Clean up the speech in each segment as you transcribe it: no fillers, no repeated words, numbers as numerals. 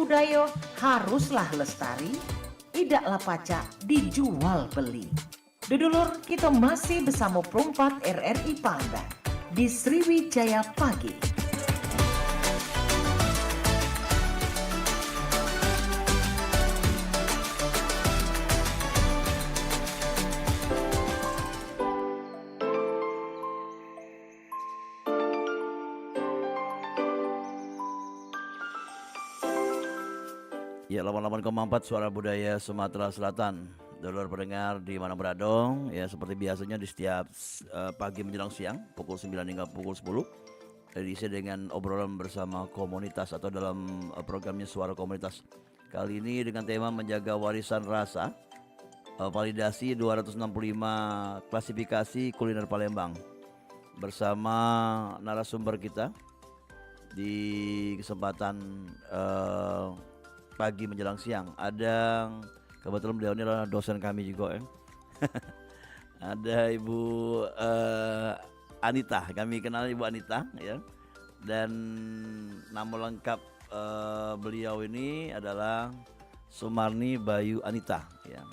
budaya haruslah lestari, idaklah pacak dijual beli. Dudulur, kita masih bersama Perumpat RRI Pangandaran di Sriwijaya Pagi. Ya, 88,4 Suara Budaya Sumatera Selatan. Dulur pendengar di mana beradong, ya seperti biasanya di setiap pagi menjelang siang pukul 9 hingga pukul 10 diisi dengan obrolan bersama komunitas atau dalam programnya Suara Komunitas. Kali ini dengan tema menjaga warisan rasa, validasi 265 klasifikasi kuliner Palembang bersama narasumber kita di kesempatan pagi menjelang siang. Ada kebetulan beliau ini adalah dosen kami juga ya. Ada Ibu Anita, kami kenal Ibu Anita ya. Dan nama lengkap beliau ini adalah Sumarni Bayu Anita ya.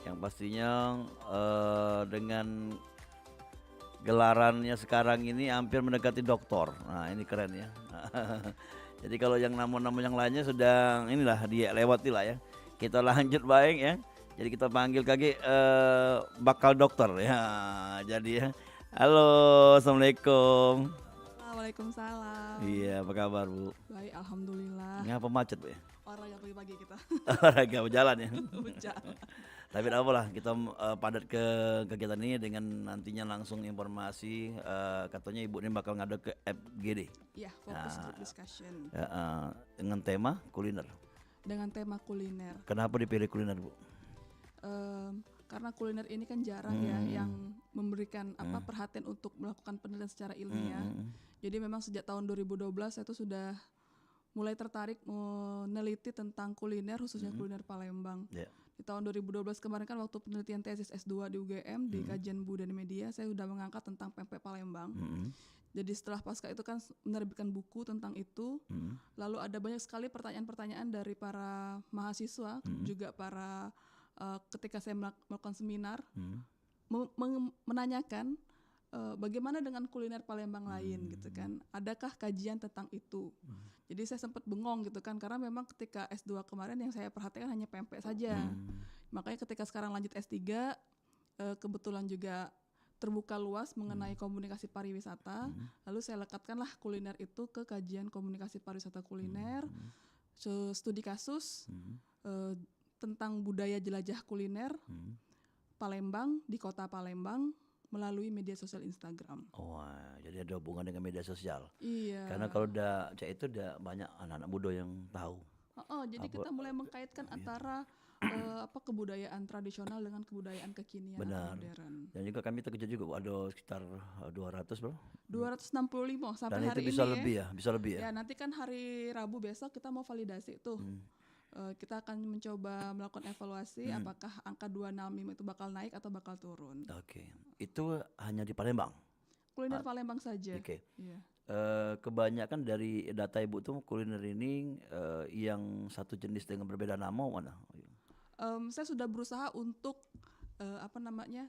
Yang pastinya dengan gelarannya sekarang ini hampir mendekati doktor. Nah, ini keren ya. Jadi kalau yang nama-nama yang lainnya sudah inilah dia lewati lah ya. Kita lanjut baik ya. Jadi kita panggil kaki bakal dokter ya. Jadi ya. Halo, assalamualaikum. Waalaikumsalam. Iya, apa kabar Bu? Baik, alhamdulillah. Ngapa macet Bu ya? Orang yang pagi-pagi kita. Olahraga berjalan ya. Berjalan. Tapi tidak apalah, kita padat ke kegiatan ini dengan nantinya langsung informasi katanya Ibu ini bakal ngada ke FGD. Iya, fokus group discussion. Dengan tema kuliner. Dengan tema kuliner. Kenapa dipilih kuliner Bu? Karena kuliner ini kan jarang ya yang memberikan perhatian untuk melakukan penelitian secara ilmiah. Jadi memang sejak tahun 2012 saya tuh sudah mulai tertarik meneliti tentang kuliner, khususnya kuliner Palembang. Yeah. Di tahun 2012 kemarin kan waktu penelitian tesis S2 di UGM di kajian budaya dan media, saya sudah mengangkat tentang pempek Palembang. Jadi setelah pasca itu kan menerbitkan buku tentang itu. Lalu ada banyak sekali pertanyaan-pertanyaan dari para mahasiswa, juga para ketika saya melakukan seminar, menanyakan bagaimana dengan kuliner Palembang lain gitu kan. Adakah kajian tentang itu? Jadi saya sempat bengong gitu kan, karena memang ketika S2 kemarin yang saya perhatikan hanya pempek saja. Makanya ketika sekarang lanjut S3, kebetulan juga terbuka luas mengenai komunikasi pariwisata. Lalu saya lekatkanlah kuliner itu ke kajian komunikasi pariwisata kuliner, studi kasus tentang budaya jelajah kuliner Palembang di kota Palembang melalui media sosial Instagram. Wah, jadi ada hubungan dengan media sosial. Iya. Karena kalau udah cek itu udah banyak anak-anak muda yang tahu. Jadi kita mulai mengkaitkan antara kebudayaan tradisional dengan kebudayaan kekinian atau modern. Dan juga kami terkejut juga Bu, ada sekitar 200 bro. 265 sampai dan hari itu bisa ini lebih ya, bisa lebih ya. Ya nanti kan hari Rabu besok kita mau validasi tuh. Kita akan mencoba melakukan evaluasi apakah angka 265 itu bakal naik atau bakal turun. Oke. Itu hanya di Palembang? Kuliner Palembang saja. Oke. Iya. Kebanyakan dari data Ibu tuh kuliner ini yang satu jenis dengan berbeda nama mana? Saya sudah berusaha untuk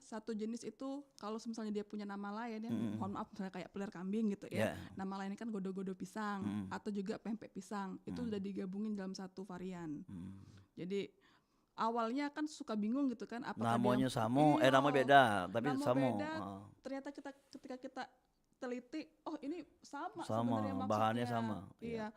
satu jenis itu kalau misalnya dia punya nama lain ya, mohon maaf misalnya kayak peler kambing gitu ya. Nama lainnya kan godo-godo pisang atau juga pempek pisang. Itu sudah digabungin dalam satu varian. Jadi awalnya kan suka bingung gitu kan, apakah namanya sama, nama beda, tapi nama sama. Beda, ternyata ketika kita teliti, oh ini sama Bahannya sebenarnya maksudnya. sama. Iya.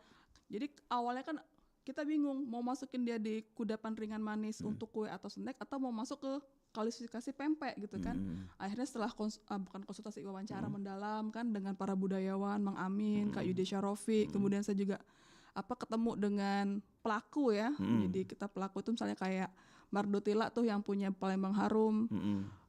Jadi awalnya kan kita bingung mau masukin dia di kudapan ringan manis untuk kue atau snack atau mau masuk ke kualifikasi pempek gitu kan. Akhirnya setelah bukan konsultasi, wawancara mendalam kan dengan para budayawan, Mang Amin, Kak Yudi Syarofi, kemudian saya juga ketemu dengan pelaku ya. Jadi kita pelaku itu misalnya kayak Mardotila tuh yang punya Palembang Harum.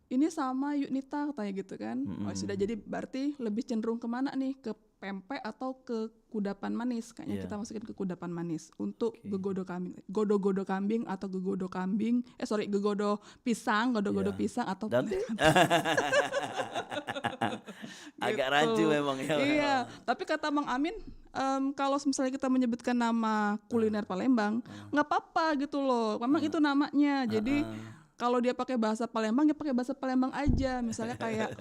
Ini sama Yuk Nita katanya gitu kan. Sudah jadi berarti lebih cenderung kemana nih, ke pempek atau ke kudapan manis? Kayaknya kita masukin ke kudapan manis untuk gegodo kambing, godo-godo kambing atau gegodo kambing, gegodo pisang, godo-godo pisang atau Agak Gitu. rancu memang ya. Iya, tapi kata Mang Amin, kalau misalnya kita menyebutkan nama kuliner Palembang, nggak apa-apa gitu loh. Memang itu namanya. Jadi kalau dia pakai bahasa Palembang, ya pakai bahasa Palembang aja. Misalnya kayak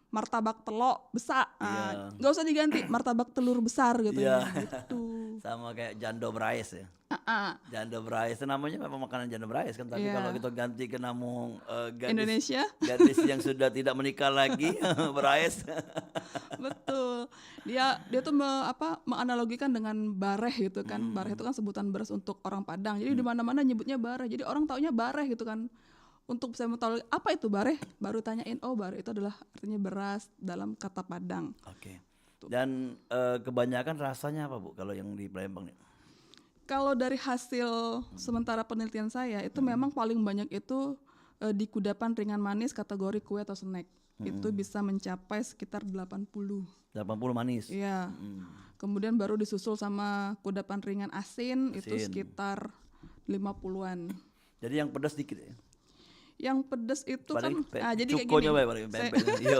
martabak telok besar, Iya. nggak usah diganti martabak telur besar gitu Iya. ya. Gitu. Sama kayak jando brais ya. Ah, Jando brais itu namanya memang makanan jando brais kan, tapi Iya. kalau kita ganti ke namun gadis Indonesia. gadis yang sudah tidak menikah lagi brais. Betul. Dia tuh menganalogikan dengan bareh gitu kan. Bareh itu kan sebutan beras untuk orang Padang. Jadi di mana-mana nyebutnya bareh. Jadi orang taunya bareh gitu kan. Untuk saya tahu apa itu bareh, baru tanyain, oh bareh itu adalah artinya beras dalam kata Padang. Oke. Dan kebanyakan rasanya apa Bu kalau yang di Palembang nih? Kalau dari hasil sementara penelitian saya itu memang paling banyak itu di kudapan ringan manis kategori kue atau snack. Itu bisa mencapai sekitar 80. 80 manis. Iya. Kemudian baru disusul sama kudapan ringan asin. Itu Asin. sekitar 50-an. Jadi yang pedas dikit ya. Yang pedas itu Paling kan jadi kayak cukonya gini. paling Saya- pempek. Iya.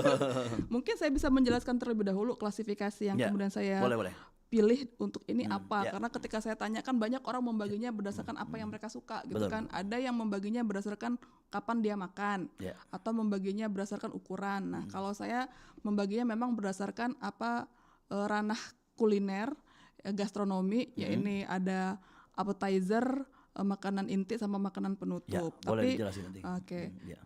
Mungkin saya bisa menjelaskan terlebih dahulu klasifikasi yang Ya, kemudian saya boleh. pilih untuk ini apa, ya. karena ketika saya tanyakan banyak orang membaginya berdasarkan apa yang mereka suka gitu Betul. kan. Ada yang membaginya berdasarkan kapan dia makan Ya. atau membaginya berdasarkan ukuran. Nah, kalau saya membaginya memang berdasarkan apa ranah kuliner, gastronomi, ya ini ada appetizer, makanan inti sama makanan Ya, penutup. boleh dijelasin nanti. Oke. Ya.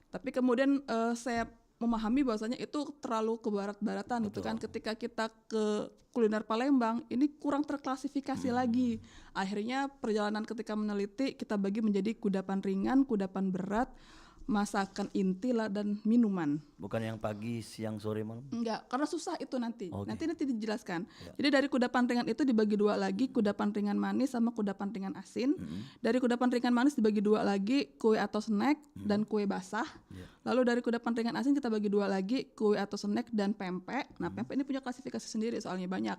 Tapi kemudian saya memahami bahwasanya itu terlalu ke barat-baratan gitu kan. Ketika kita ke kuliner Palembang, ini kurang terklasifikasi lagi. Akhirnya perjalanan ketika meneliti kita bagi menjadi kudapan ringan, kudapan berat, masakan inti lah, dan minuman. Bukan yang pagi, siang, sore, malam. Enggak, karena susah itu nanti. Oke. Nanti dijelaskan. Jadi dari kudapan ringan itu dibagi dua lagi, kudapan ringan manis sama kudapan ringan asin. Dari kudapan ringan manis dibagi dua lagi, kue atau snack dan kue basah. Lalu dari kudapan ringan asin kita bagi dua lagi, kue atau snack dan pempek. Nah, pempek ini punya klasifikasi sendiri soalnya banyak.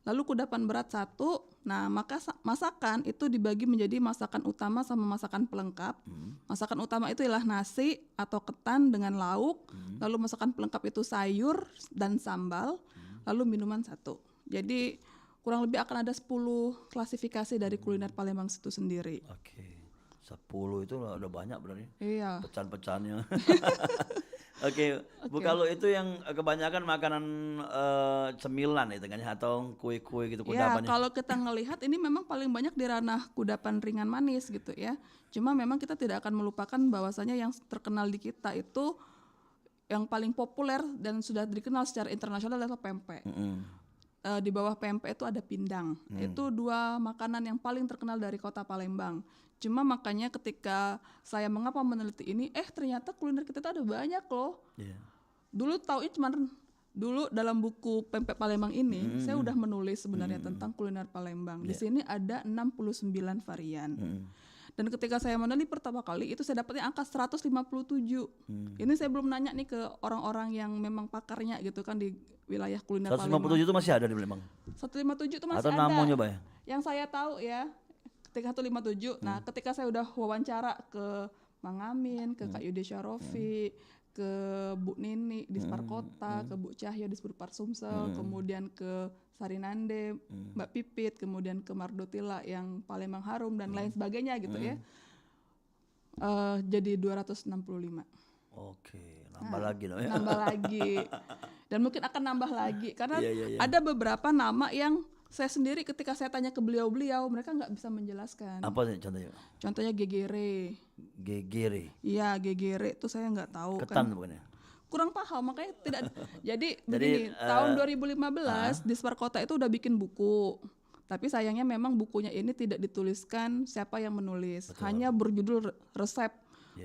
Lalu kudapan berat satu. Nah, maka masakan itu dibagi menjadi masakan utama sama masakan pelengkap. Masakan utama itu ialah nasi atau ketan dengan lauk. Lalu masakan pelengkap itu sayur dan sambal. Lalu minuman satu. Jadi kurang lebih akan ada 10 klasifikasi dari kuliner Palembang itu sendiri. Oke. 10 itu udah banyak berarti. Iya. Pecahan-pecahannya. Oke, Bu, kalau itu yang kebanyakan makanan cemilan itu kan ya, atau kue-kue gitu Ya, kudapannya. kalau kita ngelihat ini memang paling banyak di ranah kudapan ringan manis gitu ya. Cuma memang kita tidak akan melupakan bahwasanya yang terkenal di kita itu yang paling populer dan sudah dikenal secara internasional adalah pempek. Di bawah pempek itu ada pindang. Itu dua makanan yang paling terkenal dari kota Palembang. Cuma makanya ketika saya mengapa meneliti ini, ternyata kuliner kita itu ada banyak loh. Iya. Dulu taunya cuman dulu dalam buku Pempek Palembang ini saya udah menulis sebenarnya tentang kuliner Palembang. Di sini ada 69 varian. Dan ketika saya meneliti pertama kali itu saya dapatnya angka 157. Ini saya belum nanya nih ke orang-orang yang memang pakarnya gitu kan di wilayah kuliner 157 Palembang. itu masih ada di Palembang. 157 itu masih Atau ada. namun coba ya? Yang saya tahu ya, ketika 157. Nah, ketika saya udah wawancara ke Mang Amin, ke Kak Yudi Syarofi, ke Bu Nini di Sparkota, ke Bu Cahyo di Spurpar Sumsel, kemudian ke Sarinande, Mbak Pipit, kemudian ke Mardotila yang Palembang Harum dan lain sebagainya gitu ya. Jadi 265. Oke, nambah lagi dong ya. Nambah lagi. Dan mungkin akan nambah lagi karena Iya. ada beberapa nama yang saya sendiri ketika saya tanya ke beliau-beliau mereka nggak bisa menjelaskan. Apa sih contohnya? Contohnya gegere. Gegere. Iya, gegere itu saya nggak tahu Ketan kan. bukannya? Kurang paham makanya tidak. Jadi begini, tahun 2015 di Sparkota itu udah bikin buku. Tapi sayangnya memang bukunya ini tidak dituliskan siapa yang menulis. Hanya berjudul resep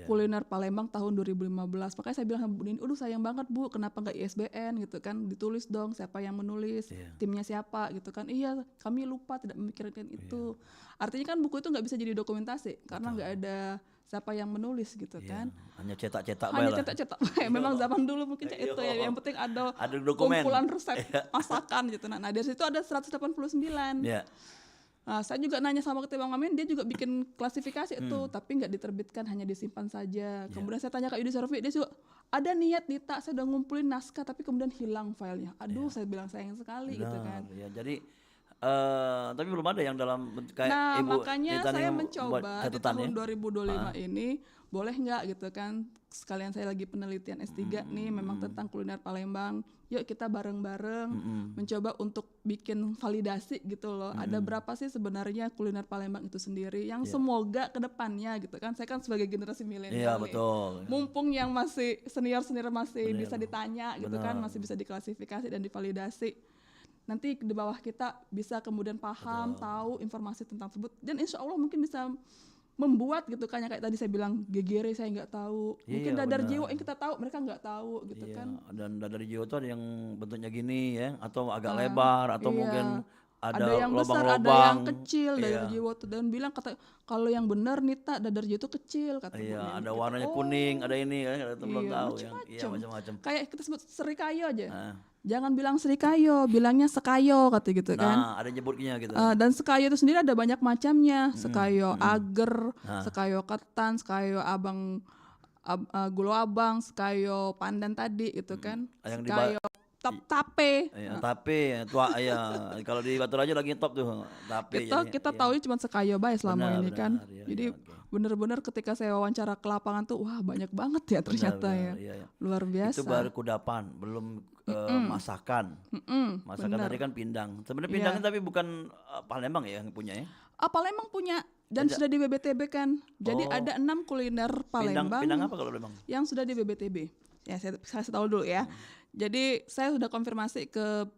kuliner Palembang tahun 2015. Makanya saya bilang sama Bu Nini, sayang banget Bu, kenapa nggak ISBN gitu kan? Ditulis dong siapa yang menulis, timnya siapa gitu kan. Iya, kami lupa tidak memikirkan itu. Artinya kan buku itu nggak bisa jadi dokumentasi karena nggak ada siapa yang menulis gitu kan. Hanya cetak-cetak Hanya bae lah. cetak-cetak. Memang zaman dulu mungkin itu ya. Yang penting ada dokumen. kumpulan resep masakan gitu. Nah, dari situ ada 189. Ya. Nah, saya juga nanya sama Ketua Bang Amin, dia juga bikin klasifikasi itu, tapi nggak diterbitkan, hanya disimpan saja. Kemudian saya tanya Kak Yudi Sarfi, dia juga ada niat Dita, saya udah ngumpulin naskah tapi kemudian hilang filenya. Aduh, saya bilang sayang sekali gitu kan. Ya, jadi tapi belum ada yang dalam bentuk kayak Nah, Ibu makanya Nita saya nih buat mencoba di catatan tahun ya. 2025 ini, boleh nggak gitu kan, sekalian saya lagi penelitian S3 nih, memang tentang kuliner Palembang, yuk kita bareng-bareng mencoba untuk bikin validasi gitu loh, ada berapa sih sebenarnya kuliner Palembang itu sendiri, yang semoga ke depannya gitu kan, saya kan sebagai generasi Iya milenial nih, betul. mumpung yang masih senior-senior masih bisa ditanya gitu kan, masih bisa diklasifikasi dan divalidasi, nanti di bawah kita bisa kemudian paham, tahu informasi tentang tersebut, dan insya Allah mungkin bisa membuat gitu kan, yang kayak tadi saya bilang gegere saya nggak tahu, mungkin Iya, dadar benar. jiwa yang kita tahu mereka nggak tahu gitu Iya, kan. dan dari Jiwo tuh ada yang bentuknya gini ya, atau agak lebar, atau Iya. mungkin Ada ada yang besar, ada lubang-lubang. yang kecil dadar Iya. jiwa tuh, dan bilang kata kalau yang benar Nita dadar jiwa itu kecil kata Bu Iya, Neni ada gitu. warnanya Oh, kuning, ada ini kan, itu belum iya, tahu yang. Iya, macam-macam. macam-macam. Kayak kita sebut serikayo aja. Nah, Jangan bilang serikayo, bilangnya sekayo kata gitu kan. nah, ada nyebutnya gitu. Dan sekayo itu sendiri ada banyak macamnya. Sekayo ager, sekayo ketan, sekayo gulo abang, sekayo pandan tadi gitu kan. Yang di Sekayo tape. ya, tapi ya, tua ya kalau di Batu Raja lagi top tuh, tapi Kita tahu cuma sekayo bae selama Benar, ini kan. benar, iya, Jadi iya, oke. bener-bener ketika saya wawancara ke lapangan tuh, wah banyak banget ya ternyata ya. iya, iya. Luar biasa. Itu baru kudapan, belum masakan. Masakan tadi kan pindang. Sebenarnya pindang Iya. tapi bukan Palembang ya yang punya ya. Palembang punya dan sudah di BBTB kan. Jadi Oh. ada 6 kuliner Palembang Pindang apa kalau Palembang? yang sudah di BBTB. Ya saya tahu dulu ya. Jadi saya sudah konfirmasi ke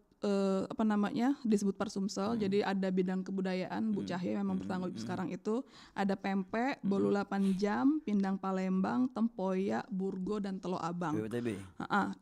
disebut Parsumsel. Jadi ada bidang kebudayaan, Bu Cahya memang bertanggung jawab sekarang itu. Ada pempek, bolu 8 jam, pindang Palembang, tempoyak, burgo dan telo abang. BBTB.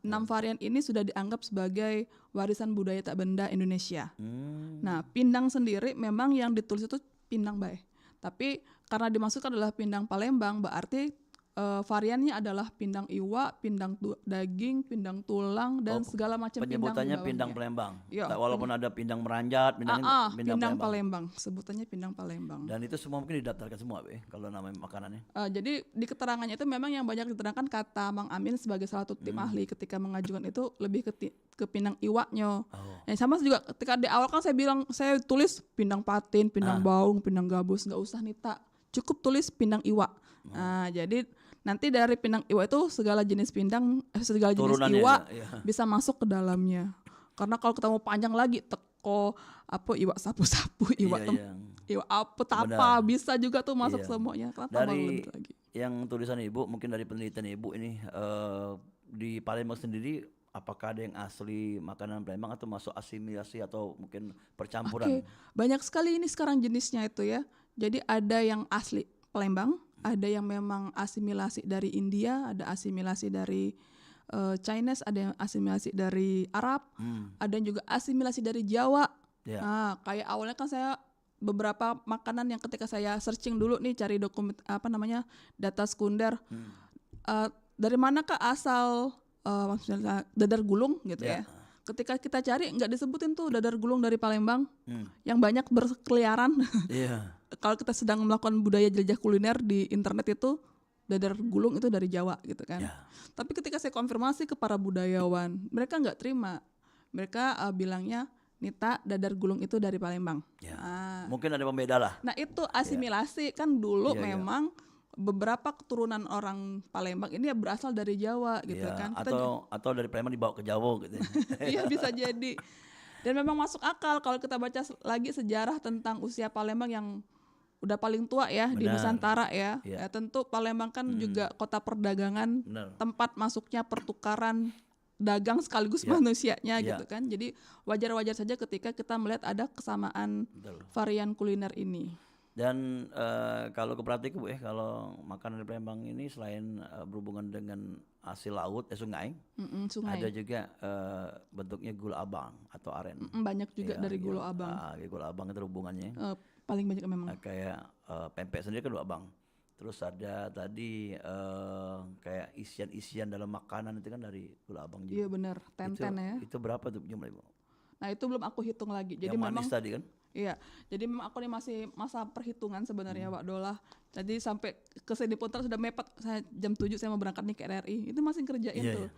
6 varian ini sudah dianggap sebagai warisan budaya tak benda Indonesia. Hmm. Nah, pindang sendiri memang yang ditulis itu pindang bae. Tapi karena dimasukkan adalah pindang Palembang, berarti variannya adalah pindang iwa, pindang daging, pindang tulang dan segala macam pindang di Penyebutannya bawahnya. pindang Palembang. Iya, Walaupun ada pindang meranjat, pindang pindang Palembang. Palembang, sebutannya pindang Palembang. Dan itu semua mungkin didaftarkan semua, Be, kalau namanya makanannya. Jadi di keterangannya itu memang yang banyak diterangkan kata Mang Amin sebagai salah satu tim ahli ketika mengajukan itu lebih ke pindang iwaknya. Yang sama juga ketika di awal kan saya tulis pindang patin, pindang baung, pindang gabus, nggak usah Nita, cukup tulis pindang iwak. Nah, jadi nanti dari pindang iwa itu segala jenis segala jenis Turunannya, iwa iya. bisa masuk ke dalamnya. Karena kalau ketemu panjang lagi teko iwa sapu-sapu, iwa Iya. iwa apa tapa bisa juga tuh masuk Iya. semuanya. Kenapa Dari lebih lagi? yang tulisan Ibu, mungkin dari penelitian Ibu ini di Palembang sendiri apakah ada yang asli makanan Palembang atau masuk asimilasi atau mungkin percampuran? Oke, banyak sekali ini sekarang jenisnya itu ya. Jadi ada yang asli Palembang, ada yang memang asimilasi dari India, ada asimilasi dari Chinese, ada yang asimilasi dari Arab, ada yang juga asimilasi dari Jawa. Ya. Nah, kayak awalnya kan saya beberapa makanan yang ketika saya searching dulu nih cari dokumen data sekunder, dari manakah asal maksudnya dadar gulung gitu ya. Ketika kita cari nggak disebutin tuh dadar gulung dari Palembang, yang banyak berkeliaran. Iya. Kalau kita sedang melakukan budaya jelajah kuliner di internet itu dadar gulung itu dari Jawa gitu kan. Tapi ketika saya konfirmasi ke para budayawan, mereka nggak terima. Mereka bilangnya Nita dadar gulung itu dari Palembang. Mungkin ada pembeda lah. Nah itu asimilasi kan dulu Iya. memang beberapa keturunan orang Palembang ini berasal dari Jawa gitu kan. Atau dari Palembang dibawa ke Jawa gitu. Iya bisa jadi. Dan memang masuk akal kalau kita baca lagi sejarah tentang usia Palembang yang udah paling tua ya di Nusantara ya. Iya. Ya tentu Palembang kan juga kota perdagangan, Benar. tempat masuknya pertukaran dagang sekaligus manusianya gitu kan. Jadi wajar-wajar saja ketika kita melihat ada kesamaan varian kuliner ini. Dan kalau keperhatian Bu ya, kalau makanan di Palembang ini selain berhubungan dengan hasil laut, sungai, Sungai. ada juga bentuknya gula abang atau aren. Banyak juga Iya, dari iya. Gula Abang. Gula abang itu hubungannya. Paling banyak memang. Kayak pempek sendiri kan gula abang. Terus ada tadi kayak isian-isian dalam makanan itu kan dari gula abang juga. Iya benar, tenten ya. Itu berapa tuh jumlahnya Bu? Nah itu belum aku hitung lagi. Jadi Yang memang manis tadi kan? Iya, jadi memang aku nih masih masa perhitungan sebenarnya Wak Dola. Jadi sampai ke sini pun terus sudah mepet, saya jam 7 saya mau berangkat nih ke RRI. Itu masih ngerjain Iya, tuh. iya.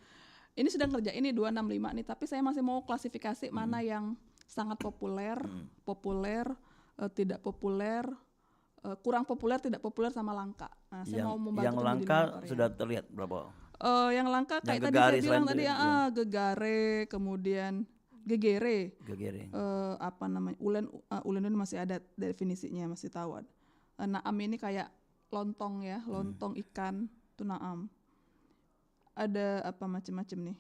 Ini sedang ngerjain nih 265 nih, tapi saya masih mau klasifikasi mana yang sangat populer, populer, tidak populer, kurang populer, tidak populer sama langka. Nah, saya mau membantu Yang tim langka jadi moderator, sudah ya. terlihat berapa? Yang langka Yang kayak tadi gegare saya bilang selain tadi itu, iya. gegare, kemudian gegere. Gegere. Apa namanya, ulen ini masih ada definisinya, masih tahu. Naam ini kayak lontong ya, lontong ikan itu naam. Ada apa macam-macam nih,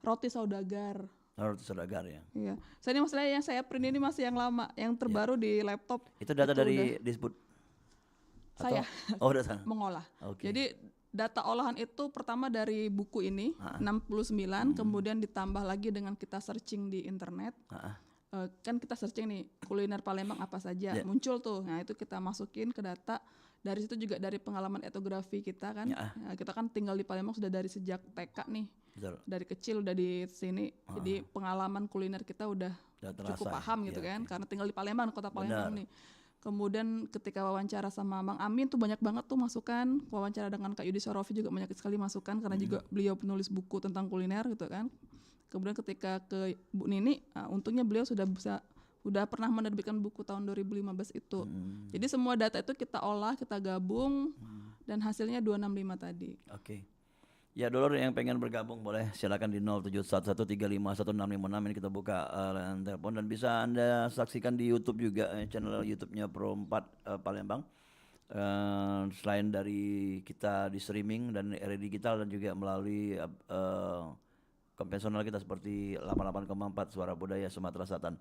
roti saudagar. Harus saudagar ya. Iya, saya ini masalahnya yang saya print ini masih yang lama, yang terbaru di laptop. Itu data dari udah Disbud. saya Oh, data. mengolah. Oke. Jadi data olahan itu pertama dari buku ini 69, kemudian ditambah lagi dengan kita searching di internet. Kan kita searching nih kuliner Palembang apa saja, Yeah. muncul tuh. Nah itu kita masukin ke data. Dari situ juga dari pengalaman etnografi kita kan. Nah, kita kan tinggal di Palembang sudah dari sejak TK nih. Betul. Dari kecil udah di sini. Jadi pengalaman kuliner kita udah terasa cukup ya. paham gitu Iya, kan. oke. Karena tinggal di Palembang, kota Palembang Benar. nih. Kemudian ketika wawancara sama Bang Amin tuh banyak banget tuh masukan. Wawancara dengan Kak Yudi Sorofi juga banyak sekali masukan karena juga beliau penulis buku tentang kuliner gitu kan. Kemudian ketika ke Bu Nini, untungnya beliau sudah pernah menerbitkan buku tahun 2015 itu. Jadi semua data itu kita olah, kita gabung dan hasilnya 265 tadi. Oke. Ya, Dolor yang pengen bergabung boleh silakan di 0711351656 ini kita buka layanan telepon dan bisa Anda saksikan di YouTube juga channel YouTube-nya Pro 4 Palembang. Selain dari kita di streaming dan area digital dan juga melalui konvensional kita seperti 88,4 Suara Budaya Sumatera Selatan.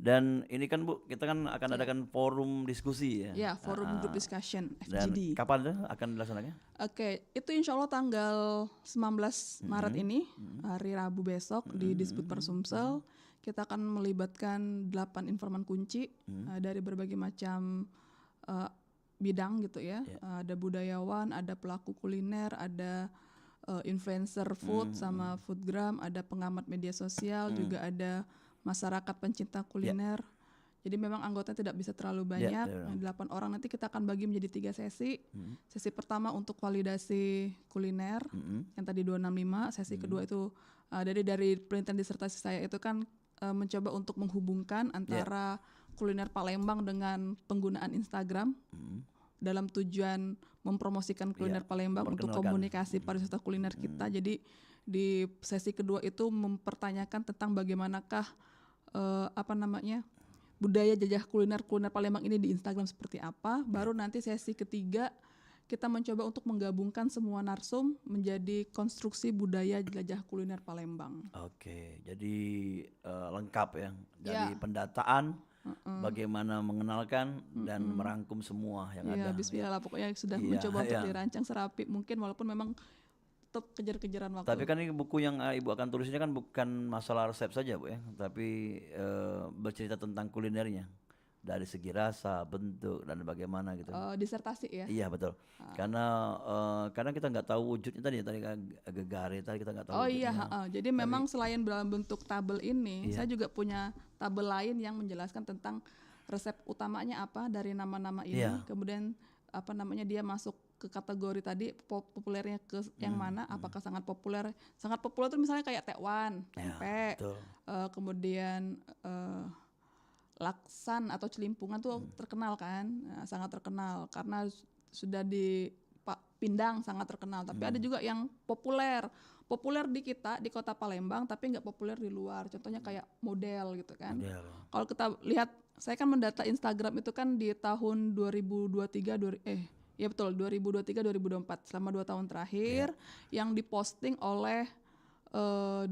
Dan ini kan Bu, kita kan akan adakan forum diskusi ya. Ya, forum group discussion Dan FGD. kapan tuh akan dilaksanakannya? Oke, itu insya Allah tanggal 19 Maret ini, hari Rabu besok di Disbud Persumsel. Kita akan melibatkan 8 informan kunci dari berbagai macam bidang gitu ya. Ada budayawan, ada pelaku kuliner, ada influencer food sama foodgram, ada pengamat media sosial, juga ada masyarakat pencinta kuliner. Jadi memang anggotanya tidak bisa terlalu banyak. 8 orang nanti kita akan bagi menjadi 3 sesi. Sesi pertama untuk validasi kuliner yang tadi 265. Sesi kedua itu dari penelitian disertasi saya itu kan mencoba untuk menghubungkan antara kuliner Palembang dengan penggunaan Instagram dalam tujuan mempromosikan kuliner Palembang untuk komunikasi pariwisata kuliner kita. Jadi di sesi kedua itu mempertanyakan tentang bagaimanakah budaya jajah kuliner Palembang ini di Instagram seperti apa. Baru nanti sesi ketiga kita mencoba untuk menggabungkan semua narsum menjadi konstruksi budaya jajah kuliner Palembang. Oke, jadi lengkap ya dari pendataan, bagaimana mengenalkan dan merangkum semua yang ada. Bismillah lah, pokoknya sudah mencoba untuk dirancang serapi mungkin walaupun memang tetap kejar-kejaran waktu. Tapi kan ini buku yang Ibu akan tulis ini kan bukan masalah resep saja Bu ya, tapi bercerita tentang kulinernya dari segi rasa, bentuk dan bagaimana gitu. Disertasi ya? Iya betul. Karena kadang kita nggak tahu wujudnya tadi gegare tadi kita nggak tahu. Oh iya, jadi memang selain dalam bentuk tabel ini, saya juga punya tabel lain yang menjelaskan tentang resep utamanya apa dari nama-nama ini, kemudian dia masuk ke kategori tadi populernya ke yang mana, apakah sangat populer itu misalnya kayak tekwan, tempe, kemudian laksan atau celimpungan tuh terkenal kan, sangat terkenal karena sudah di Pindang sangat terkenal. Tapi ada juga yang populer di kita di kota Palembang tapi nggak populer di luar. Contohnya kayak model gitu kan. Kalau kita lihat, saya kan mendata Instagram itu kan di tahun 2023 selama 2 tahun terakhir yang diposting oleh 25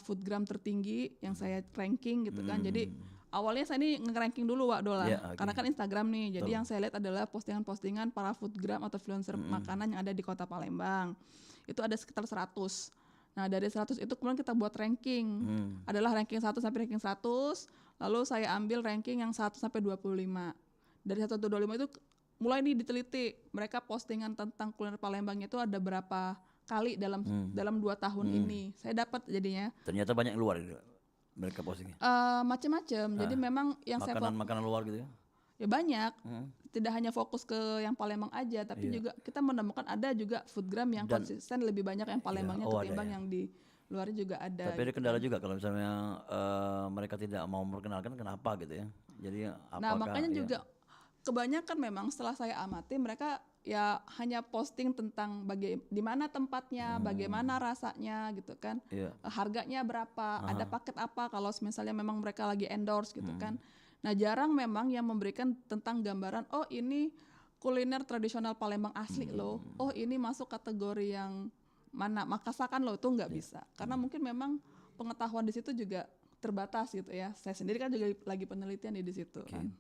foodgram tertinggi yang saya ranking gitu kan. Jadi awalnya saya ini nge-ranking dulu Wak Dola, karena kan Instagram nih. Jadi yang saya lihat adalah postingan-postingan para foodgram atau influencer makanan yang ada di kota Palembang. Itu ada sekitar 100. Nah dari 100 itu kemudian kita buat ranking. Adalah ranking 1 sampai ranking 100. Lalu saya ambil ranking yang 1 sampai 25. Dari 1 sampai 25 itu mulai nih diteliti. Mereka postingan tentang kuliner Palembangnya itu ada berapa kali dalam 2 tahun ini. Saya dapat jadinya. Ternyata banyak yang luar gitu. mereka postingnya? Macam-macam. Jadi memang yang saya Makanan luar gitu ya? ya banyak. Tidak hanya fokus ke yang Palembang aja, tapi juga kita menemukan ada juga foodgram yang konsisten lebih banyak yang Palembangnya ketimbang yang di luarnya juga ada. Tapi ada kendala juga kalau misalnya mereka tidak mau memperkenalkan, kenapa gitu ya? Jadi apakah? Nah makanya juga kebanyakan memang setelah saya amati mereka ya hanya posting tentang di mana tempatnya, bagaimana rasanya gitu kan, harganya berapa, ada paket apa kalau misalnya memang mereka lagi endorse gitu kan. Nah jarang memang yang memberikan tentang gambaran, oh ini kuliner tradisional Palembang asli loh, oh ini masuk kategori yang mana Makasakan loh, itu nggak bisa. Karena mungkin memang pengetahuan di situ juga terbatas gitu ya. Saya sendiri kan juga lagi penelitian di situ kan.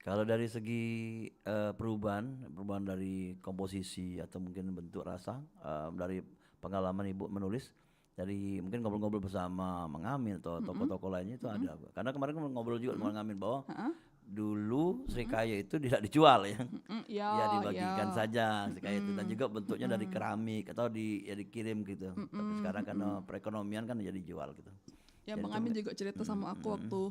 Kalau dari segi perubahan dari komposisi atau mungkin bentuk rasa dari pengalaman Ibu menulis, dari mungkin ngobrol-ngobrol bersama Mang Amin atau tokoh-tokoh lainnya itu ada. Karena kemarin kan ngobrol juga dengan Mang Amin bahwa dulu Srikaya itu tidak dijual ya. Ya dibagikan saja Srikaya itu, dan juga bentuknya dari keramik atau dikirim gitu. Tapi sekarang karena perekonomian kan jadi dijual gitu. Ya Mang Amin juga cerita sama aku waktu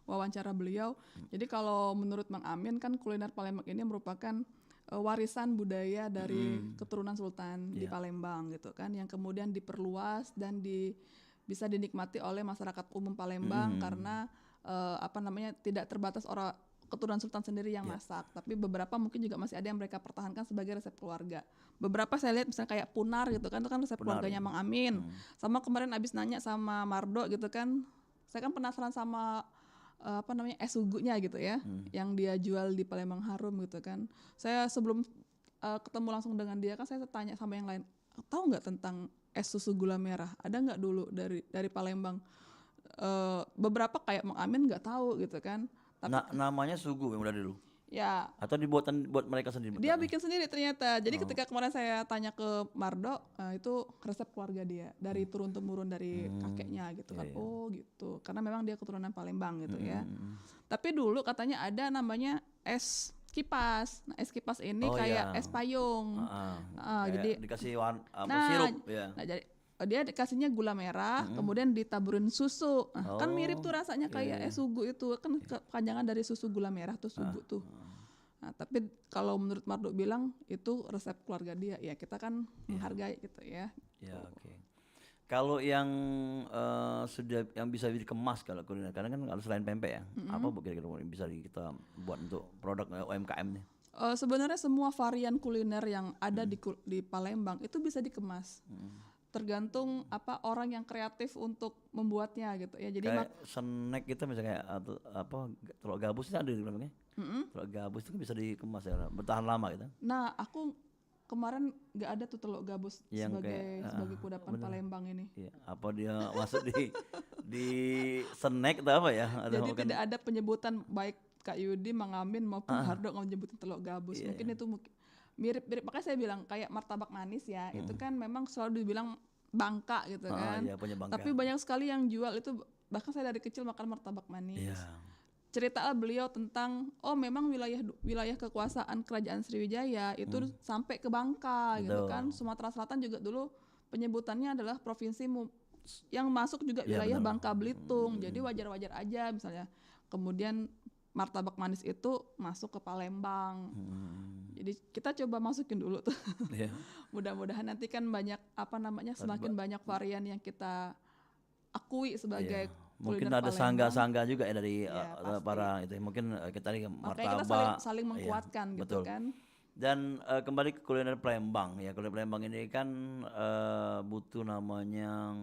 wawancara beliau. Jadi kalau menurut Mang Amin kan kuliner Palembang ini merupakan warisan budaya dari keturunan Sultan di Palembang gitu kan, yang kemudian diperluas dan bisa dinikmati oleh masyarakat umum Palembang karena tidak terbatas orang keturunan Sultan sendiri yang masak, tapi beberapa mungkin juga masih ada yang mereka pertahankan sebagai resep keluarga. Beberapa saya lihat misalnya kayak punar gitu kan, itu kan resep keluarganya Mang Amin. Sama kemarin abis nanya sama Mardo gitu kan, saya kan penasaran sama es sugunya gitu ya, yang dia jual di Palembang Harum gitu kan. Saya sebelum ketemu langsung dengan dia kan saya tanya sama yang lain, tahu nggak tentang es susu gula merah? Ada nggak dulu dari Palembang? Beberapa kayak Mang Amin nggak tahu gitu kan. Tapi namanya sugu yang udah dulu. Ya. Atau buat mereka sendiri? Dia bikin sendiri ternyata. Jadi ketika kemarin saya tanya ke Mardo, itu resep keluarga dia dari turun temurun dari kakeknya gitu kan. Oh gitu. Karena memang dia keturunan Palembang gitu ya. Tapi dulu katanya ada namanya es kipas. Nah, es kipas ini kayak es payung. Jadi dikasih sirup ya. Nah, jadi dia dikasihnya gula merah, kemudian ditaburin susu. Nah, kan mirip tuh rasanya kayak es sugu itu, kan kepanjangan dari susu gula merah tuh sugu tuh. Nah, tapi kalau menurut Mardo bilang itu resep keluarga dia, ya kita kan menghargai gitu ya. Ya oke. Kalau yang sudah yang bisa dikemas kalau kuliner, karena kan kalau selain pempek ya, apa kira-kira bisa kita buat untuk produk UMKM nih? Sebenarnya semua varian kuliner yang ada di Palembang itu bisa dikemas. Tergantung orang yang kreatif untuk membuatnya gitu ya. Jadi kayak snack gitu misalnya telur gabus itu ada di belakangnya. Telur gabus itu kan bisa dikemas ya, bertahan lama gitu. Nah, aku kemarin nggak ada tuh telur gabus sebagai kudapan Palembang ini. Iya, apa dia masuk di snack atau apa ya? Jadi tidak ada penyebutan baik Kak Yudi, Mang Amin maupun Hardo nyebutin telur gabus. Mungkin itu mirip-mirip, makanya saya bilang kayak martabak manis ya, itu kan memang selalu dibilang Bangka gitu kan. Punya Bangka. Tapi banyak sekali yang jual itu, bahkan saya dari kecil makan martabak manis. Ceritalah beliau tentang memang wilayah kekuasaan Kerajaan Sriwijaya itu sampai ke Bangka gitu kan. Sumatera Selatan juga dulu penyebutannya adalah provinsi yang masuk juga wilayah Bangka Belitung. Jadi wajar-wajar aja misalnya. Kemudian martabak manis itu masuk ke Palembang. Jadi kita coba masukin dulu tuh. Mudah-mudahan nanti kan banyak semakin banyak varian yang kita akui sebagai mungkin ada sangga-sangga juga ya dari para itu. Mungkin kita nih martabak. Kita saling menguatkan gitu kan. Dan kembali ke kuliner Palembang ya. Kuliner Palembang ini kan butuh namanya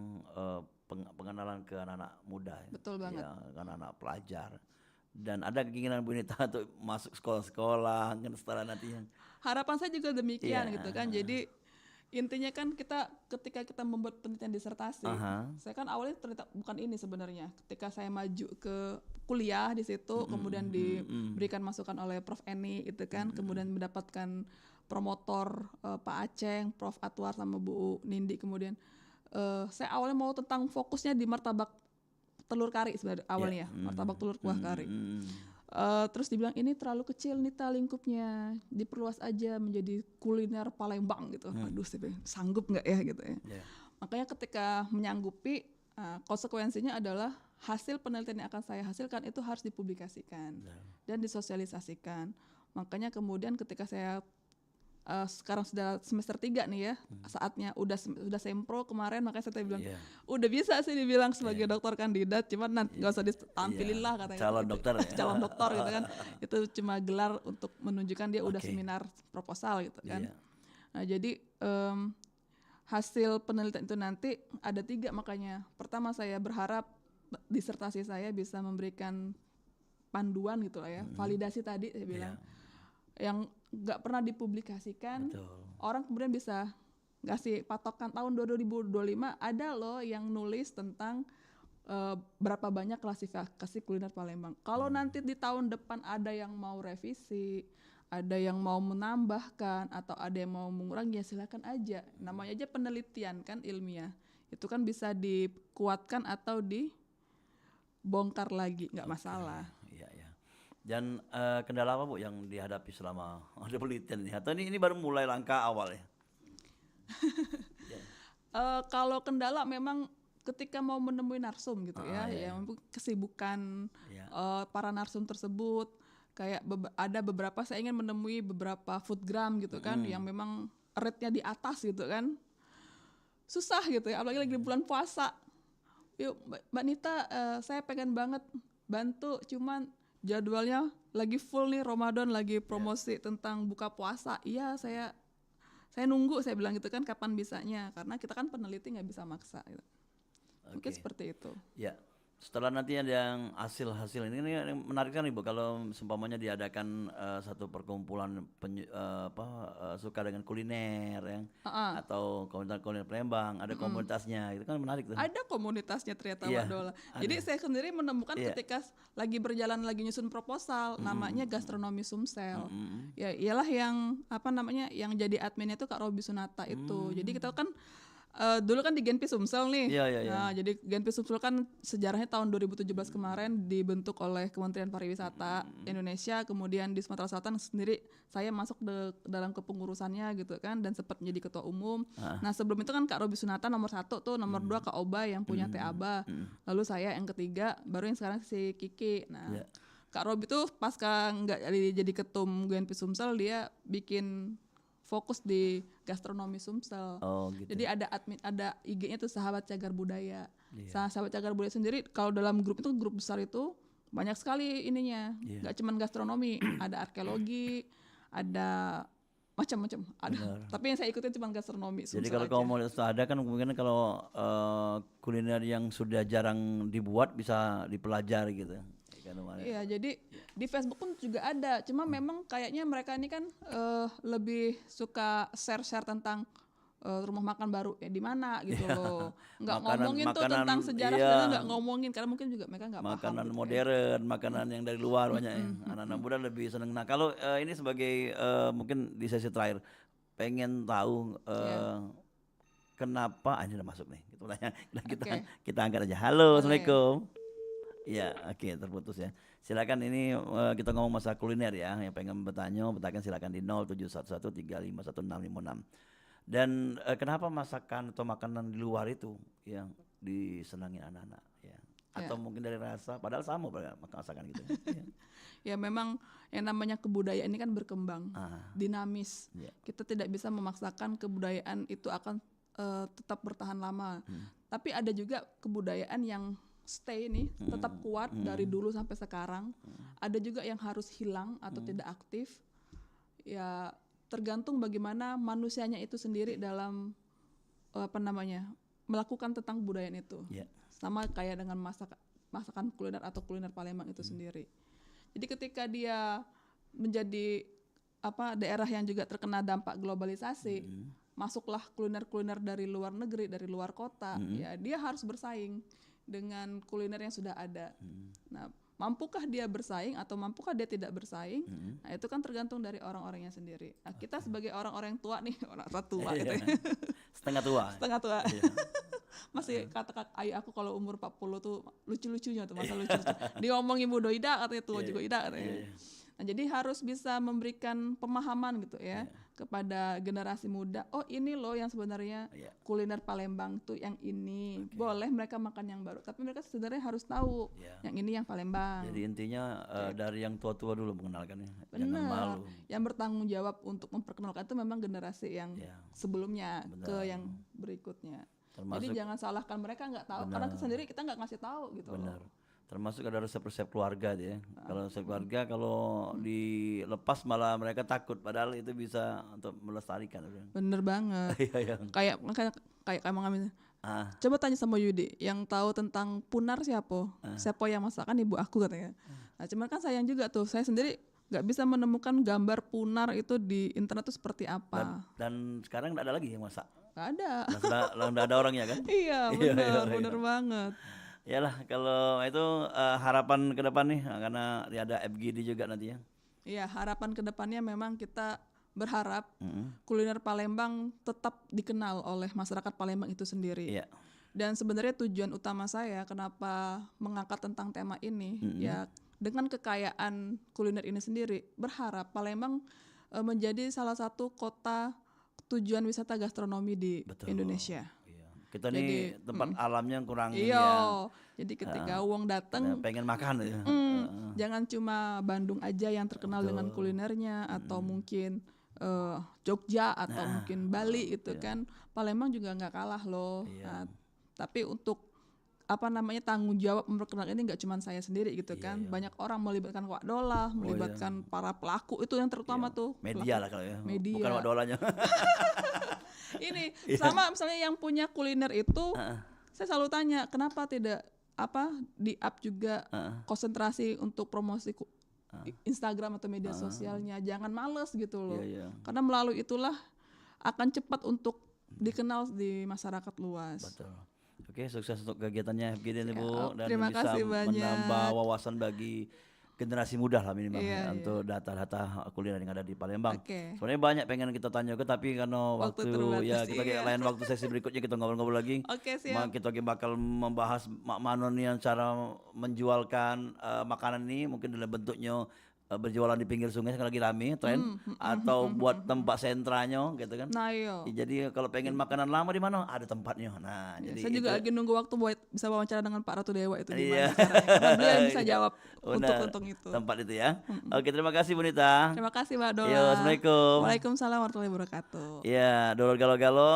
pengenalan ke anak-anak muda. Betul banget. Ya, anak-anak pelajar. Dan ada keinginan Bu Nita untuk masuk sekolah-sekolah kan setelah nantinya. Harapan saya juga demikian gitu kan. Jadi intinya kan ketika kita membuat penelitian disertasi, saya kan awalnya ternyata bukan ini sebenarnya. Ketika saya maju ke kuliah di situ, kemudian diberikan masukan oleh Prof Eni gitu kan, kemudian mendapatkan promotor Pak Aceng, Prof Atwar sama Bu Nindi, kemudian saya awalnya mau tentang fokusnya di martabak telur kari sebenarnya awalnya, martabak telur kuah kari. Terus dibilang ini terlalu kecil Nita lingkupnya, diperluas aja menjadi kuliner Palembang gitu. Aduh, saya sanggup nggak ya gitu ya. Makanya ketika menyanggupi, konsekuensinya adalah hasil penelitian yang akan saya hasilkan itu harus dipublikasikan dan disosialisasikan. Makanya kemudian ketika saya sekarang sudah semester 3 nih ya, saatnya udah sempro kemarin, makanya saya bilang udah bisa sih dibilang sebagai dokter kandidat, cuman nanti nggak usah ditampilin lah katanya. Calon dokter ya. Calon dokter gitu kan, itu cuma gelar untuk menunjukkan dia udah seminar proposal gitu kan. Nah jadi hasil penelitian itu nanti ada 3 makanya. Pertama saya berharap disertasi saya bisa memberikan panduan gitu lah ya, validasi tadi saya bilang. Yang nggak pernah dipublikasikan, orang kemudian bisa ngasih patokan tahun 2025 ada loh yang nulis tentang berapa banyak klasifikasi kuliner Palembang. Kalau nanti di tahun depan ada yang mau revisi, ada yang mau menambahkan atau ada yang mau mengurangi, ya silakan aja. Namanya aja penelitian kan ilmiah, itu kan bisa dikuatkan atau dibongkar lagi, nggak masalah. Dan kendala apa Bu yang dihadapi selama ada penelitian ini? Atau ini baru mulai langkah awal ya? Kalau kendala memang ketika mau menemui narsum gitu ya kesibukan para narsum tersebut, kayak ada beberapa saya ingin menemui beberapa foodgram gitu kan, yang memang rate-nya di atas gitu kan, susah gitu ya, apalagi lagi di bulan puasa. Yuk Mbak Nita, saya pengen banget bantu, cuman jadwalnya lagi full nih, Ramadan lagi promosi tentang buka puasa. Iya saya nunggu, saya bilang gitu kan, kapan bisanya, karena kita kan peneliti nggak bisa maksa gitu. Mungkin seperti itu. Ya, setelah nanti ada yang hasil-hasil ini yang menarik kan Ibu, kalau seumpamanya diadakan satu perkumpulan suka dengan kuliner yang atau komunitas kuliner Palembang, ada komunitasnya, itu kan menarik tuh. Ada komunitasnya ternyata Mbak Dola. Jadi saya sendiri menemukan ketika lagi berjalan lagi nyusun proposal, namanya Gastronomi Sumsel. Ya iyalah yang yang jadi adminnya itu Kak Robi Sunata itu. Jadi kita kan dulu kan di Genpi Sumsel nih. Nah, jadi Genpi Sumsel kan sejarahnya tahun 2017 kemarin dibentuk oleh Kementerian Pariwisata Indonesia, kemudian di Sumatera Selatan sendiri saya masuk dalam kepengurusannya gitu kan, dan sempat menjadi ketua umum. Nah, sebelum itu kan Kak Robi Sunata nomor 1 tuh, nomor 2 Kak Oba yang punya Teh Aba. Lalu saya yang ketiga, baru yang sekarang si Kiki. Nah, Kak Robi tuh pasca nggak jadi ketum Genpi Sumsel, dia bikin fokus di Gastronomi Sumsel. Gitu. Jadi ada IG-nya tuh Sahabat Cagar Budaya. Sahabat Cagar Budaya sendiri kalau dalam grup besar itu banyak sekali ininya. Gak cuman gastronomi, ada arkeologi, ada macam-macam ada. Tapi yang saya ikutin cuma gastronomi Sumsel. Jadi kalau komunitas ada kan kemungkinan kalau kuliner yang sudah jarang dibuat bisa dipelajari gitu. Iya, jadi di Facebook pun juga ada. Cuma memang kayaknya mereka ini kan lebih suka share tentang rumah makan baru di mana gitu loh. Nggak ngomongin tuh tentang sejarah, nggak ngomongin karena mungkin juga mereka nggak paham. Makanan modern, makanan yang dari luar banyak ya. Anak-anak muda lebih seneng. Nah kalau ini sebagai mungkin di sesi terakhir pengen tahu kenapa ini udah masuk nih. Kita angkat aja. Halo, Assalamualaikum. Iya, terputus ya. Silakan ini kita ngomong masalah kuliner ya. Yang pengen bertanya silakan di 0711351656. Dan kenapa masakan atau makanan di luar itu yang disenangi anak-anak ya? Atau mungkin dari rasa, padahal sama masakan gitu. Ya memang yang namanya kebudayaan ini kan berkembang, dinamis. Kita tidak bisa memaksakan kebudayaan itu akan tetap bertahan lama. Tapi ada juga kebudayaan yang stay nih, tetap kuat dari dulu sampai sekarang. Ada juga yang harus hilang atau tidak aktif. Ya tergantung bagaimana manusianya itu sendiri dalam melakukan tentang kebudayaan itu. Sama kayak dengan masakan kuliner atau kuliner Palembang itu sendiri. Jadi ketika dia menjadi daerah yang juga terkena dampak globalisasi, masuklah kuliner-kuliner dari luar negeri, dari luar kota, ya dia harus bersaing dengan kuliner yang sudah ada. Nah, mampukah dia bersaing atau mampukah dia tidak bersaing? Nah, itu kan tergantung dari orang-orangnya sendiri. Nah, kita sebagai orang-orang tua nih, orang tua gitu ya. Setengah tua. Masih kata ayah aku kalau umur 40 tuh lucu-lucunya tuh, masa lucu. Dia ngomong Ibu Doida katanya tua juga Ida katanya. Nah, jadi harus bisa memberikan pemahaman gitu ya kepada generasi muda. Oh, ini loh yang sebenarnya Iya. kuliner Palembang tuh yang ini. Boleh mereka makan yang baru, tapi mereka sebenarnya harus tahu Iya. yang ini yang Palembang. Jadi intinya dari yang tua-tua dulu mengenalkan ya. Jangan Benar. malu. Yang bertanggung jawab untuk memperkenalkan itu memang generasi yang Iya. sebelumnya ke Benar. yang berikutnya. Termasuk Jadi jangan salahkan mereka nggak tahu karena sendiri kita nggak ngasih tahu gitu. benar. Termasuk ada resep-resep keluarga dia. Kalau resep keluarga kalau dilepas malah mereka takut padahal itu bisa untuk melestarikan. Bener banget. Iya, iya. Kayak kayak mengambil. Ah, Coba tanya sama Yudi yang tahu tentang punar siapa? Siapa yang masakan ibu aku katanya. Nah, cuman kan sayang juga tuh saya sendiri nggak bisa menemukan gambar punar itu di internet itu seperti apa. dan sekarang enggak ada lagi yang masak. Nggak ada. Udah ada orangnya kan? Iya Iya, bener, iya, bener banget. Iyalah kalau itu harapan ke depan nih karena ada FGD juga nanti ya. Iya, harapan kedepannya memang kita berharap kuliner Palembang tetap dikenal oleh masyarakat Palembang itu sendiri. Iya. Dan sebenarnya tujuan utama saya kenapa mengangkat tentang tema ini ya dengan kekayaan kuliner ini sendiri berharap Palembang menjadi salah satu kota tujuan wisata gastronomi di Betul. Indonesia. Iya. Kita nih tempat alamnya kurang ini Iya. ya. Jadi ketika uang datang Pengen makan ya. jangan cuma Bandung aja yang terkenal dengan kulinernya atau mungkin Jogja atau mungkin Bali itu kan Palembang juga nggak kalah loh. Nah, tapi untuk apa namanya tanggung jawab memperkenalkan ini nggak cuma saya sendiri gitu kan, banyak orang melibatkan Wak Dola, melibatkan para pelaku itu yang terutama tuh Media lah kalau ya. Media. Bukan wadolanya. ini sama misalnya yang punya kuliner itu saya selalu tanya kenapa tidak apa di up juga konsentrasi untuk promosi Instagram atau media sosialnya, jangan males gitu loh. Iya, iya. Karena melalui itulah akan cepat untuk dikenal di masyarakat luas. Betul. Oke, sukses untuk kegiatannya FGD nih Bu dan terima bisa kasih banyak. menambah wawasan bagi generasi muda lah minimal Iya, untuk data-data kuliner yang ada di Palembang. Oke. Sebenarnya banyak pengen kita tanya ke tapi karena Waktu waktu terbatas, ya kita iya. lain waktu sesi berikutnya kita ngobrol-ngobrol lagi. Oke, siap. Kita lagi bakal membahas Mak Manon yang cara menjualkan makanan ini mungkin dalam bentuknya berjualan di pinggir sungai sekarang lagi rame tren atau buat tempat sentranya gitu kan. Nah, iya. Jadi kalau pengen makanan lama di mana ada tempatnya. Nah, Ya, jadi saya juga itu- lagi nunggu waktu buat bisa wawancara dengan Pak Ratu Dewa itu Iya. gimana caranya. Karena beliau yang bisa jawab Benar. untuk itu. Tempat itu ya. Oke, terima kasih Bu Nita. Terima kasih Mbak Dola. Yo, Assalamualaikum. Waalaikumsalam warahmatullahi wabarakatuh. Ya, Dolor Galo-Galo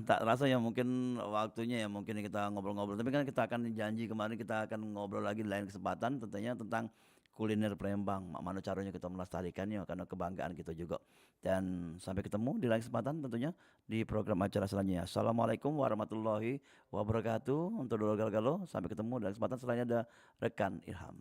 tak terasa ya mungkin waktunya ya mungkin kita ngobrol-ngobrol. Tapi kan kita akan janji kemarin kita akan ngobrol lagi di lain kesempatan tentunya tentang kuliner Palembang. Mana caranya kita melestarikannya karena kebanggaan kita juga. Dan sampai ketemu di lain kesempatan tentunya di program acara selanjutnya. Assalamualaikum warahmatullahi wabarakatuh. Untuk Dolor Galo-Galo sampai ketemu di lain kesempatan selanjutnya ada rekan Ilham.